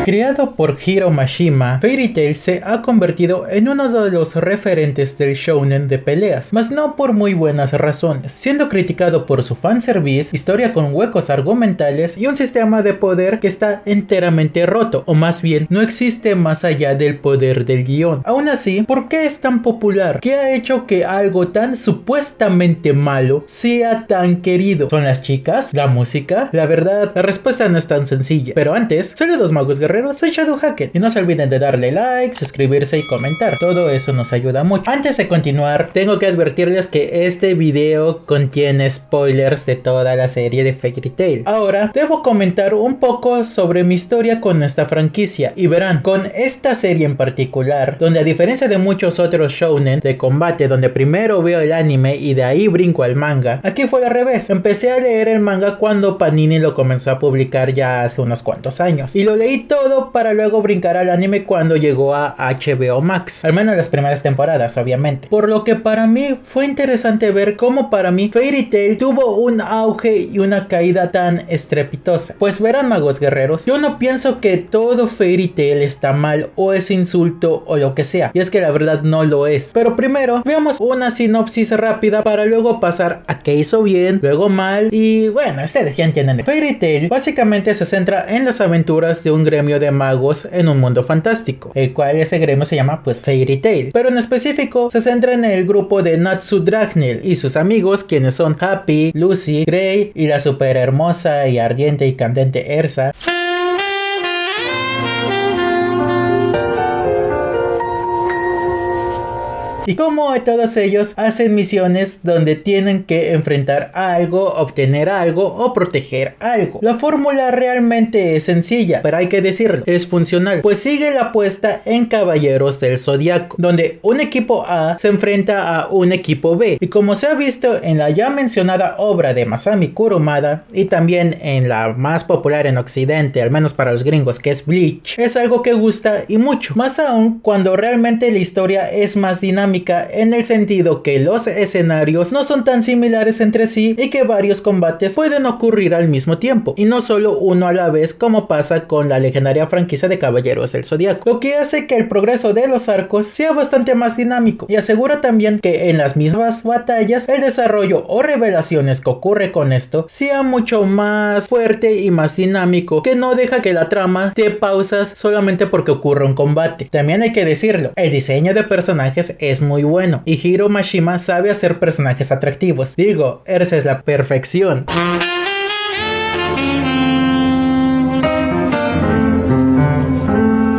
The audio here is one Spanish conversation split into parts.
Creado por Hiro Mashima, Fairy Tail se ha convertido en uno de los referentes del shounen de peleas, mas no por muy buenas razones, siendo criticado por su fanservice, historia con huecos argumentales y un sistema de poder que está enteramente roto, o más bien no existe más allá del poder del guión. Aún así, ¿por qué es tan popular? ¿Qué ha hecho que algo tan supuestamente malo sea tan querido? ¿Son las chicas? ¿La música? La verdad, la respuesta no es tan sencilla. Pero antes, saludos magos guerreros, soy Shadowhacker y no se olviden de darle like, suscribirse y comentar, todo eso nos ayuda mucho. Antes de continuar, tengo que advertirles que este video contiene spoilers de toda la serie de Fairy Tail. Ahora, debo comentar un poco sobre mi historia con esta franquicia y verán, con esta serie en particular, donde a diferencia de muchos otros shounen de combate donde primero veo el anime y de ahí brinco al manga, aquí fue al revés. Empecé a leer el manga cuando Panini lo comenzó a publicar ya hace unos cuantos años y lo leí todo para luego brincar al anime cuando llegó a HBO Max, al menos las primeras temporadas obviamente, por lo que para mí fue interesante ver cómo para mí Fairy Tail tuvo un auge y una caída tan estrepitosa. Pues verán magos guerreros, yo no pienso que todo Fairy Tail está mal o es insulto o lo que sea, y es que la verdad no lo es, pero primero veamos una sinopsis rápida para luego pasar a qué hizo bien, luego mal y bueno, ustedes ya entienden. Fairy Tail básicamente se centra en las aventuras de un gremio de magos en un mundo fantástico, el cual ese gremio se llama pues Fairy Tail, pero en específico se centra en el grupo de Natsu Dragneel y sus amigos, quienes son Happy, Lucy, Grey y la super hermosa y ardiente y candente Erza. Y como todos ellos hacen misiones donde tienen que enfrentar algo, obtener algo o proteger algo. La fórmula realmente es sencilla, pero hay que decirlo, es funcional, pues sigue la apuesta en Caballeros del Zodiaco, donde un equipo A se enfrenta a un equipo B. Y como se ha visto en la ya mencionada obra de Masami Kurumada y también en la más popular en Occidente, al menos para los gringos, que es Bleach, es algo que gusta y mucho, más aún cuando realmente la historia es más dinámica en el sentido que los escenarios no son tan similares entre sí y que varios combates pueden ocurrir al mismo tiempo y no solo uno a la vez como pasa con la legendaria franquicia de Caballeros del Zodiaco, lo que hace que el progreso de los arcos sea bastante más dinámico y asegura también que en las mismas batallas el desarrollo o revelaciones que ocurre con esto sea mucho más fuerte y más dinámico, que no deja que la trama dé pausas solamente porque ocurre un combate. También hay que decirlo, el diseño de personajes es muy bueno y Hiro Mashima sabe hacer personajes atractivos. Digo, Erza es la perfección.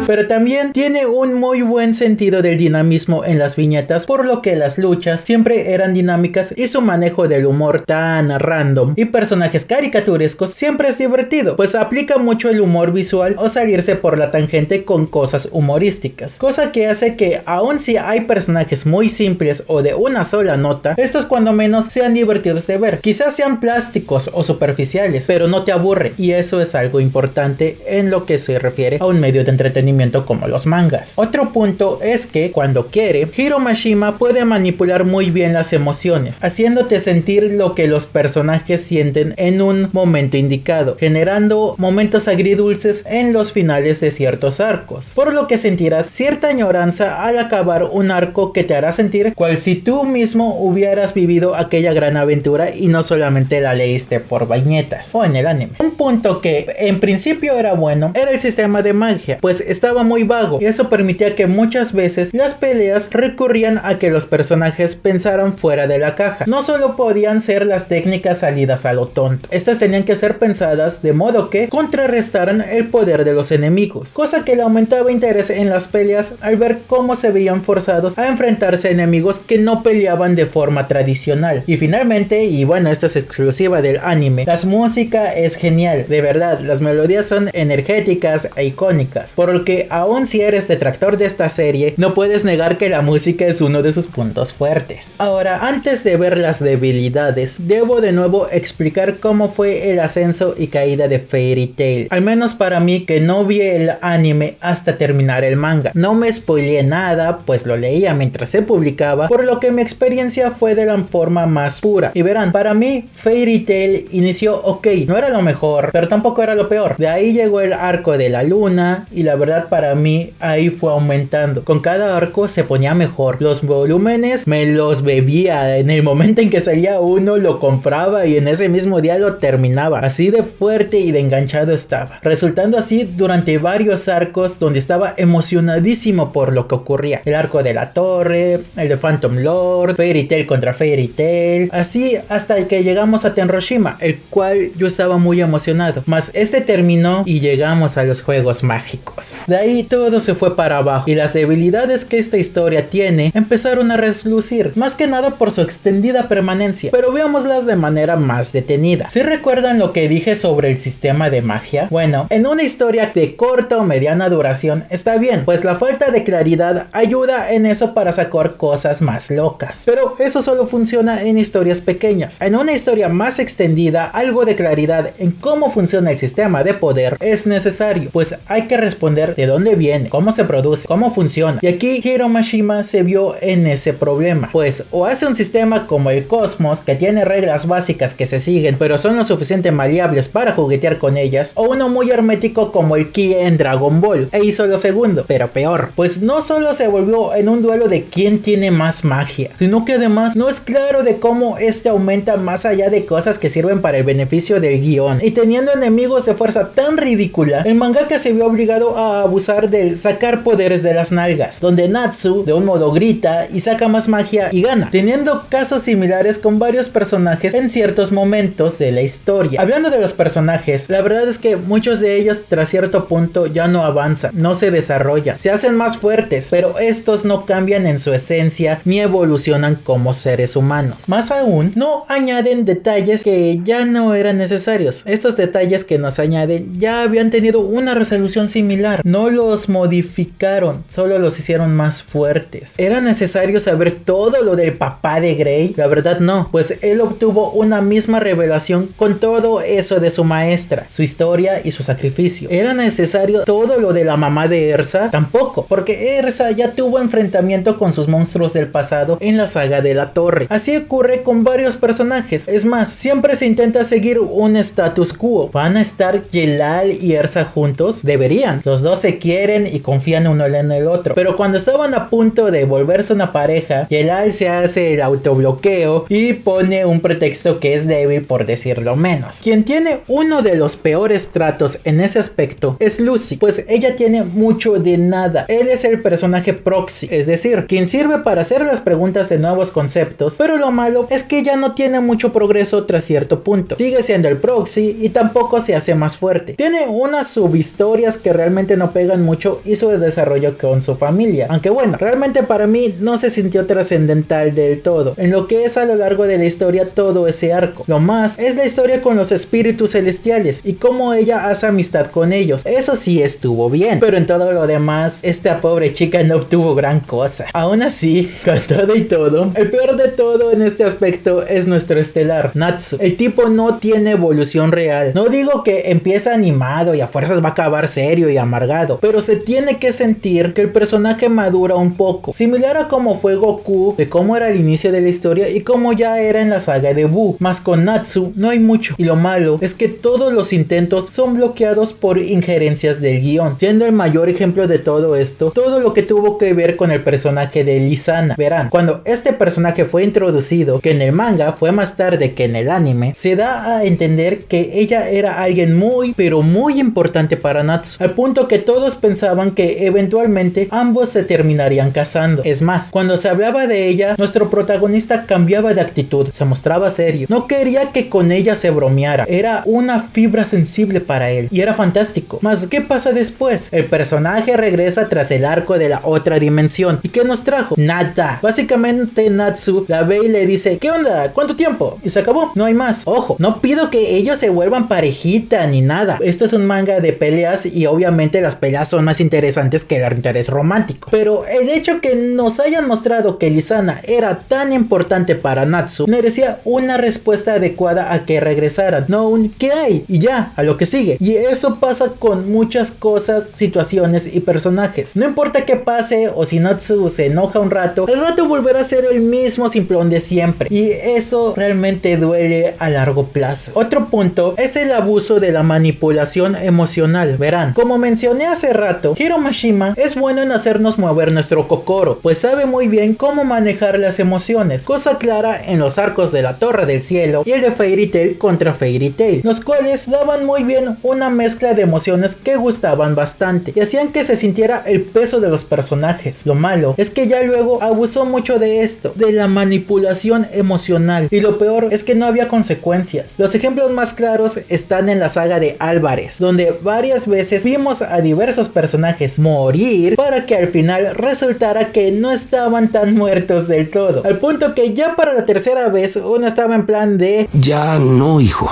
Pero también tiene un muy buen sentido del dinamismo en las viñetas, por lo que las luchas siempre eran dinámicas y su manejo del humor tan random y personajes caricaturescos siempre es divertido, pues aplica mucho el humor visual o salirse por la tangente con cosas humorísticas, cosa que hace que aun si hay personajes muy simples o de una sola nota, estos cuando menos sean divertidos de ver. Quizás sean plásticos o superficiales, pero no te aburre, y eso es algo importante en lo que se refiere a un medio de entretenimiento como los mangas. Otro punto es que cuando quiere, Hiro Mashima puede manipular muy bien las emociones, haciéndote sentir lo que los personajes sienten en un momento indicado, generando momentos agridulces en los finales de ciertos arcos, por lo que sentirás cierta añoranza al acabar un arco que te hará sentir cual si tú mismo hubieras vivido aquella gran aventura y no solamente la leíste por viñetas o en el anime. Un punto que en principio era bueno era el sistema de magia, pues estaba muy vago y eso permitía que muchas veces las peleas recurrían a que los personajes pensaran fuera de la caja. No solo podían ser las técnicas salidas a lo tonto, estas tenían que ser pensadas de modo que contrarrestaran el poder de los enemigos, cosa que le aumentaba interés en las peleas al ver cómo se veían forzados a enfrentarse a enemigos que no peleaban de forma tradicional. Y finalmente, y bueno, esto es exclusiva del anime, la música es genial, de verdad, las melodías son energéticas e icónicas, por lo que porque aun si eres detractor de esta serie, no puedes negar que la música es uno de sus puntos fuertes. Ahora, antes de ver las debilidades, debo de nuevo explicar cómo fue el ascenso y caída de Fairy Tail. Al menos para mí, que no vi el anime hasta terminar el manga. No me spoileé nada, pues lo leía mientras se publicaba, por lo que mi experiencia fue de la forma más pura. Y verán, para mí Fairy Tail inició ok, no era lo mejor, pero tampoco era lo peor. De ahí llegó el arco de la luna y la verdad para mí ahí fue aumentando. Con cada arco se ponía mejor. Los volúmenes me los bebía. En el momento en que salía uno lo compraba y en ese mismo día lo terminaba. Así de fuerte y de enganchado estaba. Resultando así durante varios arcos donde estaba emocionadísimo por lo que ocurría. El arco de la torre, el de Phantom Lord, Fairy Tail contra Fairy Tail. Así hasta el que llegamos a Tenroshima, el cual yo estaba muy emocionado. Mas este terminó y llegamos a los juegos mágicos. De ahí todo se fue para abajo y las debilidades que esta historia tiene empezaron a reslucir, más que nada por su extendida permanencia, pero veámoslas de manera más detenida. ¿Sí recuerdan lo que dije sobre el sistema de magia? Bueno, en una historia de corta o mediana duración está bien, pues la falta de claridad ayuda en eso para sacar cosas más locas, pero eso solo funciona en historias pequeñas. En una historia más extendida, algo de claridad en cómo funciona el sistema de poder es necesario, pues hay que responder de dónde viene, cómo se produce, cómo funciona. Y aquí Hiro Mashima se vio en ese problema, pues o hace un sistema como el Cosmos que tiene reglas básicas que se siguen pero son lo suficiente maleables para juguetear con ellas, o uno muy hermético como el Ki en Dragon Ball, e hizo lo segundo, pero peor, pues no solo se volvió en un duelo de quién tiene más magia, sino que además no es claro de cómo este aumenta más allá de cosas que sirven para el beneficio del guión. Y teniendo enemigos de fuerza tan ridícula, el mangaka se vio obligado a abusar del sacar poderes de las nalgas, donde Natsu de un modo grita y saca más magia y gana, teniendo casos similares con varios personajes en ciertos momentos de la historia. Hablando de los personajes, la verdad es que muchos de ellos tras cierto punto ya no avanzan, no se desarrollan, se hacen más fuertes, pero estos no cambian en su esencia ni evolucionan como seres humanos. Más aún, no añaden detalles que ya no eran necesarios. Estos detalles que nos añaden ya habían tenido una resolución similar, no los modificaron, solo los hicieron más fuertes. ¿Era necesario saber todo lo del papá de Grey? La verdad no, pues él obtuvo una misma revelación con todo eso de su maestra, su historia y su sacrificio. ¿Era necesario todo lo de la mamá de Erza? Tampoco, porque Erza ya tuvo enfrentamiento con sus monstruos del pasado en la saga de la torre. Así ocurre con varios personajes. Es más, siempre se intenta seguir un status quo. ¿Van a estar Yelal y Erza juntos? Deberían. Los dos se quieren y confían uno en el otro. Pero cuando estaban a punto de volverse una pareja, Yelal se hace el autobloqueo y pone un pretexto que es débil, por decirlo menos. Quien tiene uno de los peores tratos en ese aspecto es Lucy, pues ella tiene mucho de nada. Él es el personaje proxy, es decir, quien sirve para hacer las preguntas de nuevos conceptos, pero lo malo es que ya no tiene mucho progreso tras cierto punto. Sigue siendo el proxy y tampoco se hace más fuerte. Tiene unas subhistorias que realmente no pegan mucho y su desarrollo con su familia, aunque bueno, realmente para mí no se sintió trascendental del todo. En lo que es a lo largo de la historia todo ese arco, lo más es la historia con los espíritus celestiales y cómo ella hace amistad con ellos. Eso sí estuvo bien, pero en todo lo demás esta pobre chica no obtuvo gran cosa. Aún así, con todo y todo, el peor de todo en este aspecto es nuestro estelar, Natsu. El tipo no tiene evolución real. No digo que empieza animado y a fuerzas va a acabar serio y amargado, pero se tiene que sentir que el personaje madura un poco, similar a como fue Goku, de cómo era el inicio de la historia y cómo ya era en la saga de Buu. Más con Natsu no hay mucho, y lo malo es que todos los intentos son bloqueados por injerencias del guión, siendo el mayor ejemplo de todo esto todo lo que tuvo que ver con el personaje de Lisana. Verán, cuando este personaje fue introducido, que en el manga fue más tarde que en el anime, se da a entender que ella era alguien muy pero muy importante para Natsu, al punto que todos pensaban que eventualmente ambos se terminarían casando. Es más, cuando se hablaba de ella, nuestro protagonista cambiaba de actitud, se mostraba serio, no quería que con ella se bromeara, era una fibra sensible para él y era fantástico. Mas ¿qué pasa después? El personaje regresa tras el arco de la otra dimensión. ¿Y qué nos trajo? Nada. Básicamente Natsu la ve y le dice: ¿qué onda? ¿Cuánto tiempo? Y se acabó, no hay más. Ojo, no pido que ellos se vuelvan parejita ni nada. Esto es un manga de peleas y obviamente las peleas peleas son más interesantes que el interés romántico. Pero el hecho que nos hayan mostrado que Lisanna era tan importante para Natsu merecía una respuesta adecuada a que regresaran, no un ¿qué hay? Y ya, a lo que sigue. Y eso pasa con muchas cosas, situaciones y personajes. No importa qué pase o si Natsu se enoja un rato, el rato volverá a ser el mismo simplón de siempre. Y eso realmente duele a largo plazo. Otro punto es el abuso de la manipulación emocional. Verán, como mencioné hace rato, Hiro Mashima es bueno en hacernos mover nuestro kokoro, pues sabe muy bien cómo manejar las emociones, cosa clara en los arcos de la Torre del Cielo y el de Fairy Tail contra Fairy Tail, los cuales daban muy bien una mezcla de emociones que gustaban bastante y hacían que se sintiera el peso de los personajes. Lo malo es que ya luego abusó mucho de esto, de la manipulación emocional, y lo peor es que no había consecuencias. Los ejemplos más claros están en la saga de Álvarez, donde varias veces vimos a diversos personajes morir para que al final resultara que no estaban tan muertos del todo, al punto que ya para la tercera vez uno estaba en plan de ya no, hijo.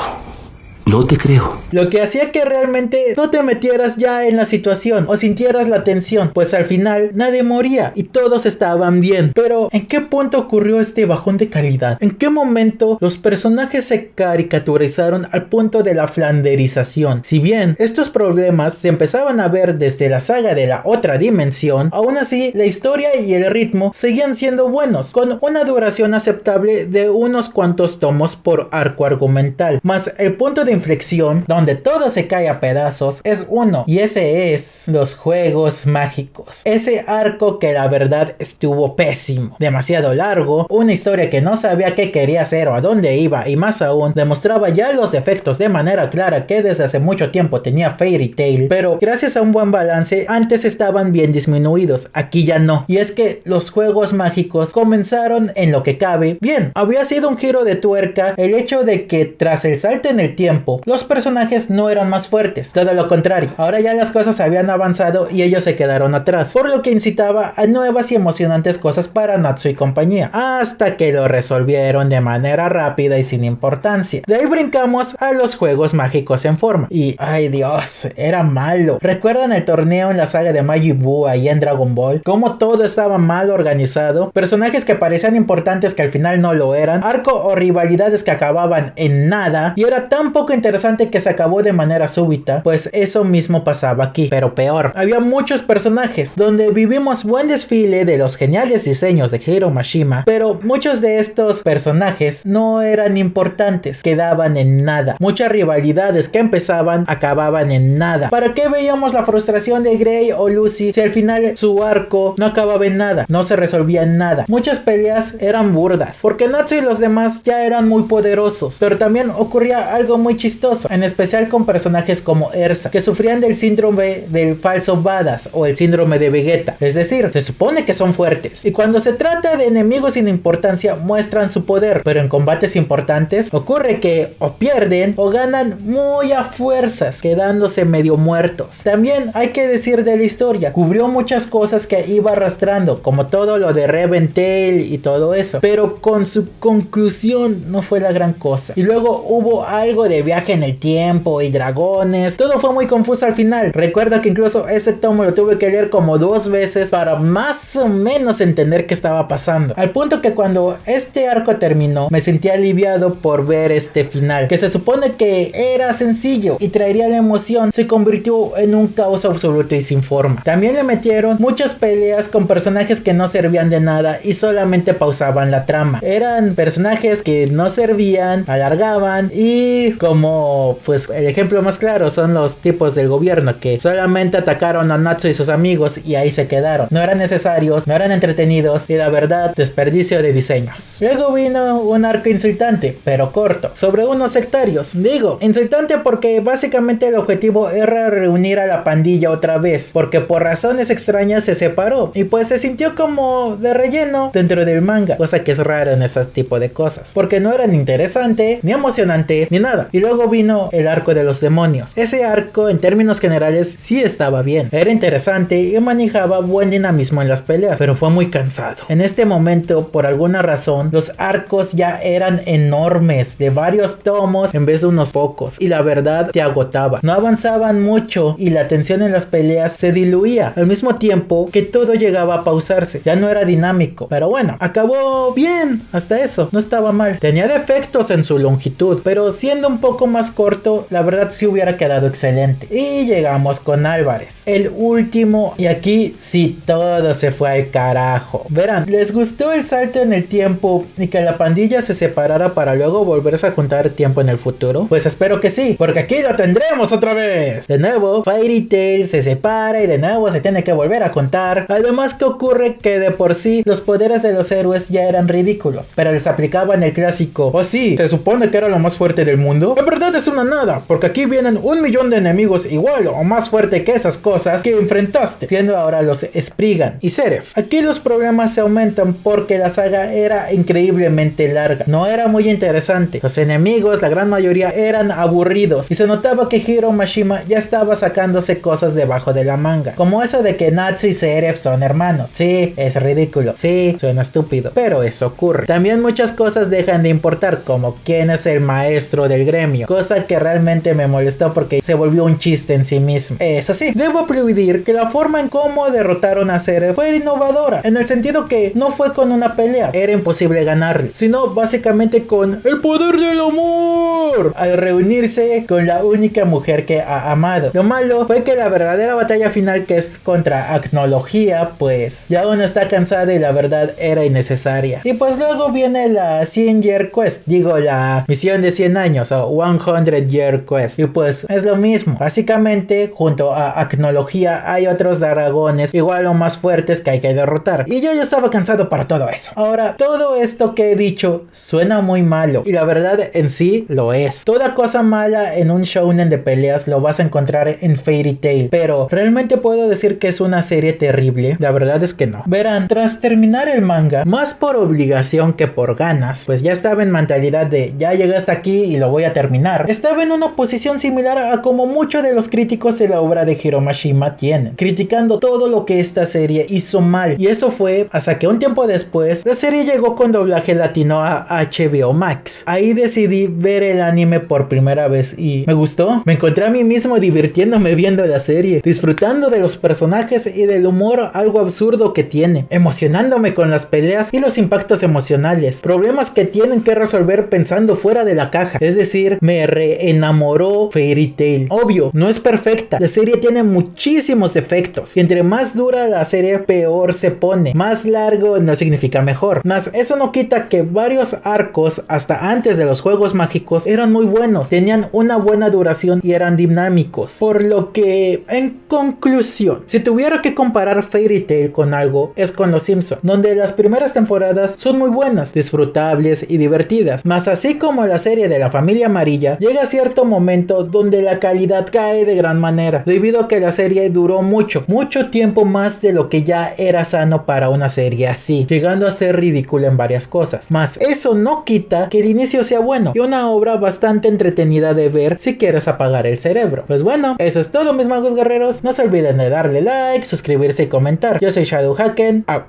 No te creo. Lo que hacía que realmente no te metieras ya en la situación o sintieras la tensión, pues al final nadie moría y todos estaban bien. Pero ¿en qué punto ocurrió este bajón de calidad? ¿En qué momento los personajes se caricaturizaron al punto de la flanderización? Si bien estos problemas se empezaban a ver desde la saga de la otra dimensión, aún así la historia y el ritmo seguían siendo buenos, con una duración aceptable de unos cuantos tomos por arco argumental. Más el punto de inflexión donde todo se cae a pedazos es uno, y ese es los juegos mágicos. Ese arco que la verdad estuvo pésimo, demasiado largo, una historia que no sabía qué quería hacer o a dónde iba, y más aún demostraba ya los defectos de manera clara que desde hace mucho tiempo tenía Fairy Tail, pero gracias a un buen balance antes estaban bien disminuidos, aquí ya no. Y es que los juegos mágicos comenzaron en lo que cabe bien. Había sido un giro de tuerca el hecho de que tras el salto en el tiempo los personajes no eran más fuertes, todo lo contrario, ahora ya las cosas habían avanzado y ellos se quedaron atrás, por lo que incitaba a nuevas y emocionantes cosas para Natsu y compañía, hasta que lo resolvieron de manera rápida y sin importancia. De ahí brincamos a los juegos mágicos en forma, y ay Dios, era malo. ¿Recuerdan el torneo en la saga de Majin Buu ahí en Dragon Ball? Cómo todo estaba mal organizado, personajes que parecían importantes que al final no lo eran, arco o rivalidades que acababan en nada, y era tan poco interesante que se acabó de manera súbita. Pues eso mismo pasaba aquí, pero peor. Había muchos personajes donde vivimos buen desfile de los geniales diseños de Hiro Mashima, pero muchos de estos personajes no eran importantes, quedaban en nada. Muchas rivalidades que empezaban acababan en nada. ¿Para qué veíamos la frustración de Grey o Lucy si al final su arco no acababa en nada, no se resolvía en nada? Muchas peleas eran burdas porque Natsu y los demás ya eran muy poderosos, pero también ocurría algo muy chistoso, en especial con personajes como Ersa, que sufrían del síndrome del falso badass o el síndrome de Vegeta, es decir, se supone que son fuertes y cuando se trata de enemigos sin importancia muestran su poder, pero en combates importantes ocurre que o pierden o ganan muy a fuerzas, quedándose medio muertos. También hay que decir de la historia, cubrió muchas cosas que iba arrastrando, como todo lo de Reventail y todo eso, pero con su conclusión no fue la gran cosa. Y luego hubo algo de viaje en el tiempo y dragones, todo fue muy confuso al final. Recuerdo que incluso ese tomo lo tuve que leer como 2 veces para más o menos entender qué estaba pasando, al punto que cuando este arco terminó me sentí aliviado por ver este final, que se supone que era sencillo y traería la emoción, se convirtió en un caos absoluto y sin forma. También le metieron muchas peleas con personajes que no servían de nada y solamente pausaban la trama. Eran personajes que no servían, alargaban, y como pues el ejemplo más claro son los tipos del gobierno que solamente atacaron a Natsu y sus amigos y ahí se quedaron. No eran necesarios, no eran entretenidos y la verdad desperdicio de diseños. Luego vino un arco insultante pero corto sobre unos sectarios. Digo insultante porque básicamente el objetivo era reunir a la pandilla otra vez, porque por razones extrañas se separó y pues se sintió como de relleno dentro del manga, cosa que es raro en ese tipo de cosas porque no era ni interesante ni emocionante ni nada. Y luego luego vino el arco de los demonios. Ese arco en términos generales sí estaba bien, era interesante y manejaba buen dinamismo en las peleas, pero fue muy cansado. En este momento, por alguna razón, los arcos ya eran enormes, de varios tomos en vez de unos pocos, y la verdad te agotaba. No avanzaban mucho y la tensión en las peleas se diluía, al mismo tiempo que todo llegaba a pausarse. Ya no era dinámico, pero bueno, acabó bien, hasta eso, no estaba mal. Tenía defectos en su longitud, pero siendo un poco más corto, la verdad sí hubiera quedado excelente. Y llegamos con Álvarez, el último, y aquí sí todo se fue al carajo. Verán, ¿les gustó el salto en el tiempo y que la pandilla se separara para luego volverse a juntar tiempo en el futuro? Pues espero que sí, porque aquí lo tendremos otra vez. De nuevo, Fairy Tail se separa y de nuevo se tiene que volver a juntar. Además que ocurre que de por sí los poderes de los héroes ya eran ridículos, pero les aplicaban el clásico: oh sí, se supone que era lo más fuerte del mundo. En verdad es una nada, porque aquí vienen 1,000,000 de enemigos igual o más fuerte que esas cosas que enfrentaste, siendo ahora los Spriggan y Seraph. Aquí los problemas se aumentan porque la saga era increíblemente larga, no era muy interesante, los enemigos, la gran mayoría, eran aburridos y se notaba que Hiro Mashima ya estaba sacándose cosas debajo de la manga, como eso de que Natsu y Seraph son hermanos. Sí, es ridículo, sí, suena estúpido, pero eso ocurre. También muchas cosas dejan de importar, como quién es el maestro del gremio, cosa que realmente me molestó porque se volvió un chiste en sí mismo. Eso sí, debo aplaudir que la forma en cómo derrotaron a Seraph fue innovadora, en el sentido que no fue con una pelea, era imposible ganarle, sino básicamente con el poder del amor, al reunirse con la única mujer que ha amado. Lo malo fue que la verdadera batalla final, que es contra Acnología, pues ya uno está cansado y la verdad era innecesaria. Y pues luego viene la 100 Year Quest, digo, la misión de 100 años o 100 Year Quest, y pues es lo mismo. Básicamente junto a Acnología hay otros dragones igual o más fuertes que hay que derrotar, y yo ya estaba cansado para todo eso. Ahora, todo esto que he dicho suena muy malo, y la verdad en sí lo es. Toda cosa mala en un shounen de peleas lo vas a encontrar en Fairy Tail, pero ¿realmente puedo decir que es una serie terrible? La verdad es que no. Verán, tras terminar el manga, más por obligación que por ganas, pues ya estaba en mentalidad de ya llegué hasta aquí y lo voy a terminar. Estaba en una posición similar a como muchos de los críticos de la obra de Hiro Mashima tienen, criticando todo lo que esta serie hizo mal, y eso fue hasta que un tiempo después la serie llegó con doblaje latino a HBO Max. Ahí decidí ver el anime por primera vez y me gustó. Me encontré a mí mismo divirtiéndome viendo la serie, disfrutando de los personajes y del humor algo absurdo que tiene, emocionándome con las peleas y los impactos emocionales, problemas que tienen que resolver pensando fuera de la caja. Es decir, me reenamoró Fairy Tail. Obvio, no es perfecta, la serie tiene muchísimos defectos y entre más dura la serie peor se pone. Más largo no significa mejor, mas eso no quita que varios arcos hasta antes de los juegos mágicos eran muy buenos, tenían una buena duración y eran dinámicos. Por lo que, en conclusión, si tuviera que comparar Fairy Tail con algo, es con Los Simpson, donde las primeras temporadas son muy buenas, disfrutables y divertidas, mas así como la serie de la familia amarilla, llega cierto momento donde la calidad cae de gran manera, debido a que la serie duró mucho tiempo más de lo que ya era sano para una serie así, llegando a ser ridícula en varias cosas. Mas eso no quita que el inicio sea bueno y una obra bastante entretenida de ver si quieres apagar el cerebro. Pues bueno, eso es todo, mis magos guerreros. No se olviden de darle like, suscribirse y comentar. Yo soy Shadow Haken. Out.